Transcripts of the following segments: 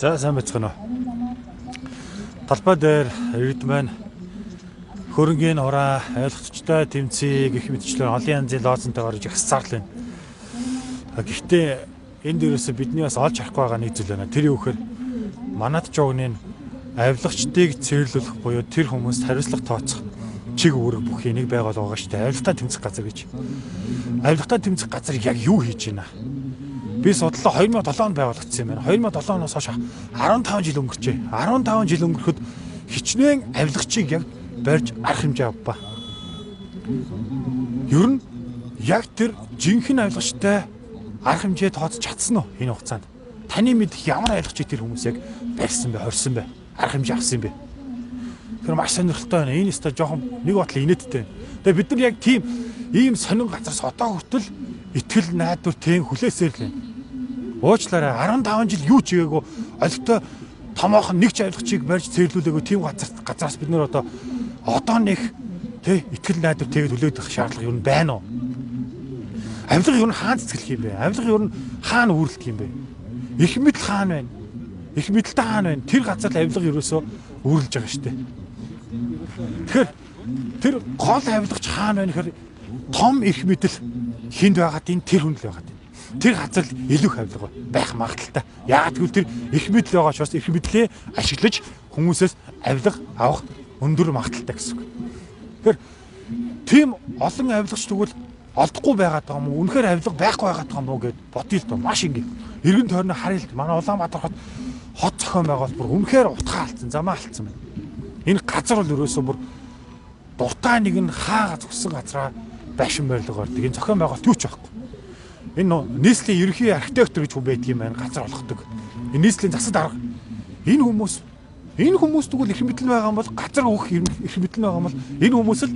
За сайн байцгаана уу. Талбай дээр иргэд маань хөрөнгийн ураа, ойлгоцтой тэмцээг гэх мэтчлэн олон янзын лоозонтой гарч их зарлаа. Гэхдээ энд дээрээс бидний бас олж харахгүй байгаа нэг зүйл байна. Тэр юу гэхээр манад жогны авилгачдыг цэвэрлүүлэх буюу тэр хүмүүст хариуцлага тооцох чиг үүрэг бүхий нэг байгаль байгаа шүү дээ. Авилгатай тэмцэх газар гэж. Авилгатай тэмцэх газар яг юу хийж байна? Би судлаа 2007 онд байгуулагдсан юм байна. 2007 оноос хойш 15 жил өнгөрчээ. 15 жил өнгөрөхөд хичнээн авилгачийг яг барьж арах хэмжээ авбаа. Ер нь яг тэр жинхэнэ авилгачтай арах хэмжээ тооцож чадсан уу энэ хугацаанд? Таны мэдэх ямар авилгачийг тэр хүмүүс яг барьсан бэ, хорьсон бэ, арах хэмжээ авсан юм бэ? Тэр маш сонирхолтой байна. Энэ өстой жоохон нэг бодлоо инээдтэй. Тэгээ бид нар яг тийм ийм сонин газраас одоо хүртэл итгэл найдвар тийм хүлээсээр л байна. Уучлаарай 15 жил юу ч хийгээгүй олигтой томоохон нэг ч авилгачийг барьж цэвэрлүүлээгүй тийм газраас бид нар одоо нэг тий итгэл найдвар тэгээд хүлээдэх шаардлага юу байна уу? Авилга юу хаан цэцгэлэх юм бэ? Авилга юу хаана үүрлэх юм бэ? Их мэдл хаан байна. Их мэдэлтэй хаан байна. Тэр газар л авилга ерөөсөө үүрлж байгаа шүү дээ. Тэгэхээр тэр гол авилгач хаана байна гэхээр том их мэдл хинд байгаад энэ тэр хүн л байгаад. Тэр газар илүү авилга байх магадaltaй. Яг тэгвэл тэр их мэдл байгаа учраас их мэдлээ ашиглаж хүмүүсээс авилга авах өндөр магадaltaй гэсэн үг. Тэгэхээр тийм олон авилгач тэгвэл олдохгүй байгаад байгаа юм уу? Үнэхээр авилга байхгүй байгаад байгаа юм уу гэд бодъё л доо. Маш ингэ. Эргэн тойрны харилт манай Улаанбаатар хот зохион байгуулалт бүр үнэхээр утгаа алдсан, замаа алдсан байна. Энэ газар бол ерөөсөө бүр дуртай нэг нь хаа зүгсэн газраа байшин барилга ордог. Энэ зохион байгуулалт юу ч байхгүй. Энэ нийслэлийн ерөнхий архитектор гэж хүн байдаг юм байна. Газар олгодог. Энэ нийслэлийн засаг дарга. Энэ хүмүүс тэгвэл их мэдл байгаа юм бол газар өгөх их мэдл байгаа юм бол энэ хүмүүс л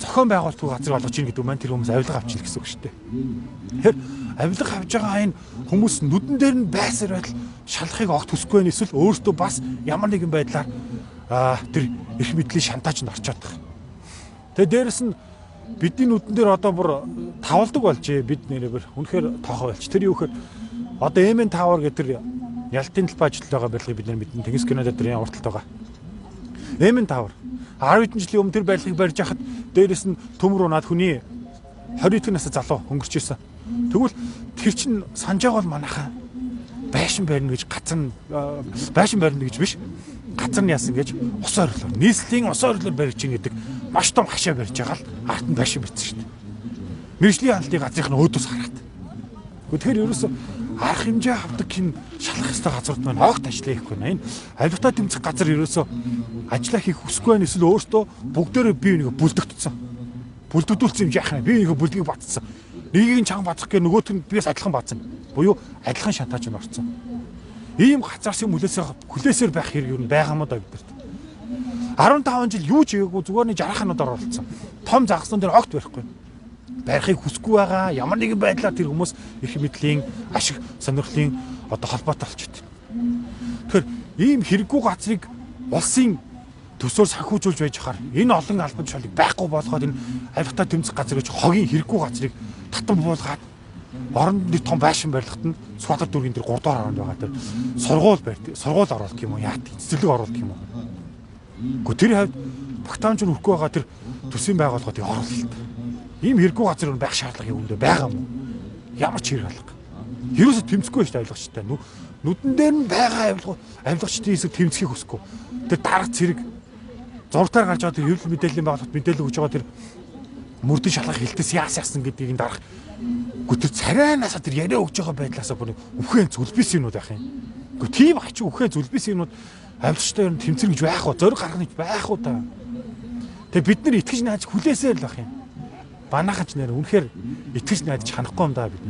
зохион байгуулалт газар олгож ийн гэдэг маань тэр хүмүүс авилга авчил гэсэн үг шүү дээ. Тэгэхээр авилга авж байгаа энэ хүмүүс нүдэн дээр нь байсаар байтал шалахыг огт хүсэхгүй байх эсвэл өөртөө бас ямар нэгэн байдлаар тэр их мэдлийн шантаажинд орчоод байгаа. Тэгээ дээрэс нь бидний нүдэн дээр одоо бүр тавалдаг болжээ бид нэрээр үнэхээр тоохоо болч. Тэр юу гэхээр одоо Эмэн Тавар гэдэг тэр ялтын талбай ажилтнууд байгаа барилгыг бид нар мэднэ. Тэнгис Канада дээр урталт байгаа. Эмэн Тавар 10 хэдэн жилийн өмнө тэр барилгыг барьж хахад дээрэс нь төмөр унаад хүний 20 настай залуу өнгөрч ирсэн. Тэгвэл тэр чин санаж байгаа бол манайхаа байшин барина гэж байшин барина гэж биш. Газар нь яасан гэж ус ойрлоор нийслэлийн ус ойрлоор барьж ийн гэдэг маш том хашаа барьж байгаа л арт нь байшин бичсэн шүү дээ. Мэргэжлийн хяналтын газрынх нь өөдөөс хараад. Тэгэхээр ерөөсө арах хэмжээ авдаг хин шалах ёстой газрууд маань огт ажиллаа хийхгүй байна. Энэ авилгатай тэмцэх газар ерөөсө ажиллаа хийх хүсэхгүй байх эсвэл өөртөө бүгдээрээ бие бинийгээ бүлдэгдсэн. Бүлдэгдүүлсэн юм яах вэ? Бие бинийгээ бүлдгийг батцсан. Нэгийг нь чанга бацах гээ нөгөөт нь биес адилхан бацсан. Буюу адилхан шантааж орсон. Ийм газраас юм хүлээсээр байх хэрэг юу байгаа юм даа бидэрт. 15 жил юу ч хийгээгүй зүгээр нэг жараханууд оролцсон. Том загсан дээр огт барихгүй. Барихыг хүсэхгүй байгаа ямар нэгэн байдлаар тэр хүмүүс их мэдлийн ашиг сонирхлын холбоотой болчиход. Тэгэхээр ийм хэрэггүй газрыг улсын төсөөр санхүүжүүлж байж хахаар энэ олон албан тушаалыг байхгүй болгоод энэ авилгатай тэмцэх газар гэж хогийн хэрэггүй газрыг татан буулгаад оронд нэг том байшин барилгад нь Сүхбаатар дүүргийн тэр 3 дугаар хоронд байгаа тэр сургууль оруулах юм уу яа цэцэрлэг оруулах юм уу. Гэхдээ тэр хавьд багтаамж нь өрөхгүй байгаа тэр төсвийн байгууллагуудыг оруулалт. Ийм хэрэггүй газар байх шаардлага юм дэ байгаа юм уу? Ямар ч хэрэг алга. Ерөөсө тэмцэхгүй шүү дээ авилгачтай. Нүдэн дээр нь байгаа авилгачдын эсрэг тэмцэхийг хүсэхгүй. Тэр дарга цэрэг зургатаар гарч байгаа тэр ерөнхий мэдээллийн байгууллагт мэдээлэл өгж байгаа тэр мөрдөн шалгах хилтээс яасан гэдгийг дарах. Гэхдээ царайнасаа тэр яриа өгж байгаа байдлаасаа бүр өвхөн зүлбис юмуд байх юм. Гэхдээ тийм ачиг өвхөн зүлбис юмуд авилгачтай ер нь тэмцэр гэж байх уу? Зориг гаргах гэж байх уу та? Тэгээ бид нар итгэж найж хүлээсээр л байх юм. Банахач нэр үнэхээр итгэж найдаж ханахгүй юм даа бид.